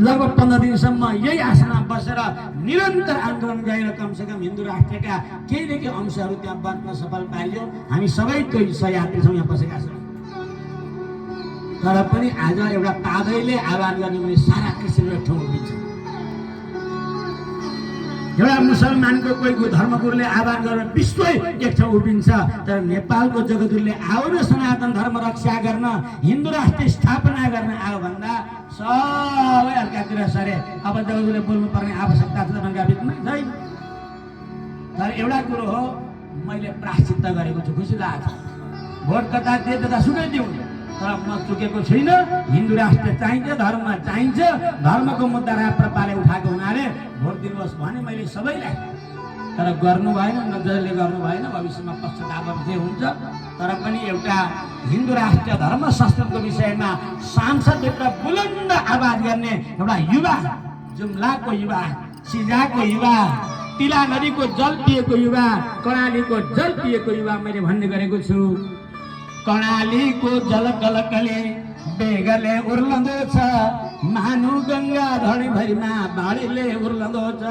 लगभग 15 दिनसम्म यही आसनमा बसेर निरन्तर आन्दोलन गरेर कमसेकम हिन्दू राष्ट्रका केही न केही अंशहरू त्यहाँ बाँच्न सफल पाइयो। हामी सबै त्यो सहयात्री छौँ यहाँ बसेका छौँ। तर पनि आज एउटा पादैले आह्वान गर्ने भने सारा क्रिस्चियनहरू ठाउँ उभिन्छ। एउटा मुसलमानको कोही धर्मगुरुले आह्वान गरेर विश्वै एक ठाउँ उभिन्छ। तर नेपालको जगद्गुरुले आऊ न सनातन धर्म रक्षा गर्न, हिन्दू राष्ट्र स्थापना गर्न आऊ भन्दा सबै अर्कातिर सरे। अब जगद्गुरुले बोल्नु पर्ने आवश्यकता छ भनेका बिचमा छैन। तर एउटा कुरो हो, मैले प्रायश्चित्त गरेको छु, खुसी लाग्छ। भोट कता दिए तथा सुकै दिउँ, तर म चुकेको छैन। हिन्दू राष्ट्र चाहिन्छ, धर्म चाहिन्छ। धर्मको मुद्दा राप्र पाले उठाएको हुनाले भोट दिनुहोस् भने मैले सबैलाई। तर गर्नु भएन, नजरले गर्नु भएन, भविष्यमा पश्चाताप चाहिँ हुन्छ। तर पनि एउटा हिन्दू राष्ट्र धर्म संस्कृतिको विषयमा सांसदभित्र बुलन्द आवाज गर्ने एउटा युवा, जुम्लाको युवा, सिजाको युवा, तिला नदीको जल पिएको युवा, कर्णालीको जल पिएको युवा मैले भन्ने गरेको छु। कर्णालीको जल कलकले बेगले उर्लँदो छ, मानु गङ्गा धडीभरिमा बाढीले उर्लँदो छ।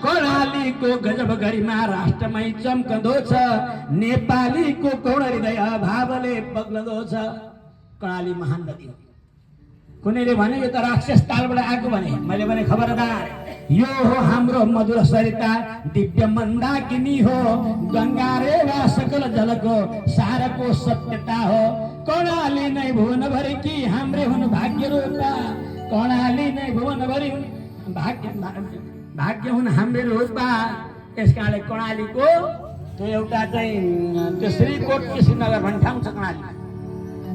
कर्णालीको गजब गरिमा राष्ट्रमै चम्कँदो छ, नेपालीको कोण हृदय भावले बग्लदो छ। कर्णाली महान नदी हो। कुनैले भने यो त राक्षस तालबाट आएको भने, मैले भने खबरदार, यो हो हाम्रो मधुर सरिता, दिव्य मन्दाकिनी हो, गङ्गा रेवा सकल जलको सारको सत्यता हो। कर्णाली नै भुवनभरि कि हाम्रै हुन् भाग्य रूपा, कर्णाली नै भुवनभरि भाग्य हुन् हाम्रै रूपा। त्यस कारणले कर्णालीको त्यो एउटा चाहिँ त्यो श्रीकोट कृष्णनगर भन्ने ठाउँ छ कर्णाली,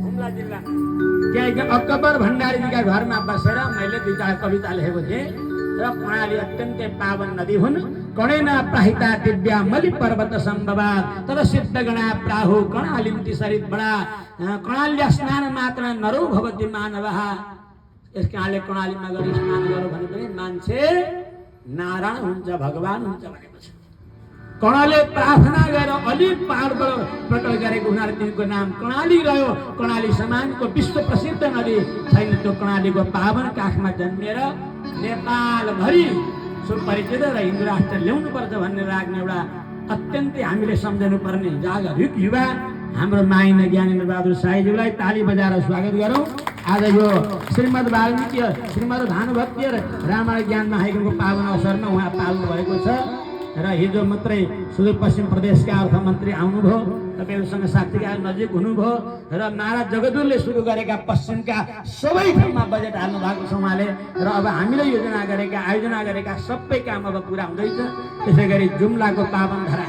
हुम्ला जिल्ला। त्यहाँ अकबर भण्डारीजीका घरमा बसेर मैले दुईटा कविता लेखेको थिएँ। र कर्णाली अत्यन्तै पावन नदी हुन्। कर्णेन प्राहिता दिव्या मलि पर्वत सम्भवा, तर सिद्धगणा प्राहु कर्णालिन्ति सरित बडा। कर्णाली स्नान मात्र नरो भवति मानवः। यस कारणले कर्णालीमा गएर स्नान गरौँ भने पनि मान्छे नारायण हुन्छ, भगवान हुन्छ भनेको छ। कर्णले प्रार्थना गरेर अलि पहाडबाट प्रकट गरेको हुनाले तिनको नाम कर्णाली रह्यो। कर्णाली समानको विश्व प्रसिद्ध नदी छैन। त्यो कर्णालीको पावन काखमा जन्मिएर नेपालभरि सुपरिचित र हिन्दू राष्ट्र ल्याउनु पर्छ भन्ने लाग्ने एउटा अत्यन्तै हामीले सम्झनु पर्ने जागरुक युवा हाम्रो माइना ज्ञानेन्द्र बहादुर साईज्यूलाई ताली बजाएर स्वागत गरौँ। आज यो श्रीमद् वाल्मीकि, श्रीमद् भानुभक्ति र रामायण ज्ञान महायज्ञको पावन अवसरमा उहाँ पाल्नु भएको छ। र हिजो मात्रै सुदूरपश्चिम प्रदेशका अर्थमन्त्री आउनुभयो, तपाईँहरूसँग साथीका नजिक हुनुभयो। र महाराज जगद्गुरुले सुरु गरेका पश्चिमका सबै ठाउँमा बजेट हाल्नु भएको छ उहाँले। र अब हामीले आयोजना गरेका सबै काम अब पुरा हुँदैछ। त्यसै गरी जुम्लाको पावन धरा,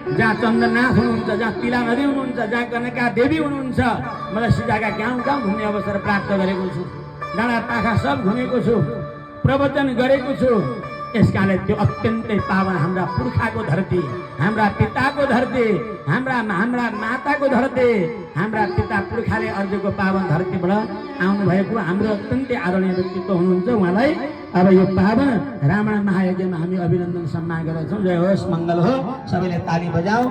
जहाँ चन्द्रनाथ हुनुहुन्छ, जहाँ तिला नदी हुनुहुन्छ, जहाँ कनका देवी हुनुहुन्छ, मलाई सिजाका गाउँ गाउँ घुम्ने अवसर प्राप्त गरेको छु। डाँडा पाखा सब घुमेको छु, प्रवचन गरेको छु। यसकारणले त्यो अत्यन्तै पावन हाम्रा पुर्खाको धरती, हाम्रा पिताको धरती, हाम्रा माताको धरती, हाम्रा पिता पुर्खाले अर्जेको पावन धरतीबाट आउनुभएको हाम्रो अत्यन्तै आदरणीय व्यक्तित्व हुनुहुन्छ। उहाँलाई अब यो पावन रामायण महायज्ञमा हामी अभिनन्दन सम्मान गर्दछौँ। जय होस्, मङ्गल हो। सबैले ताली बजाऊ।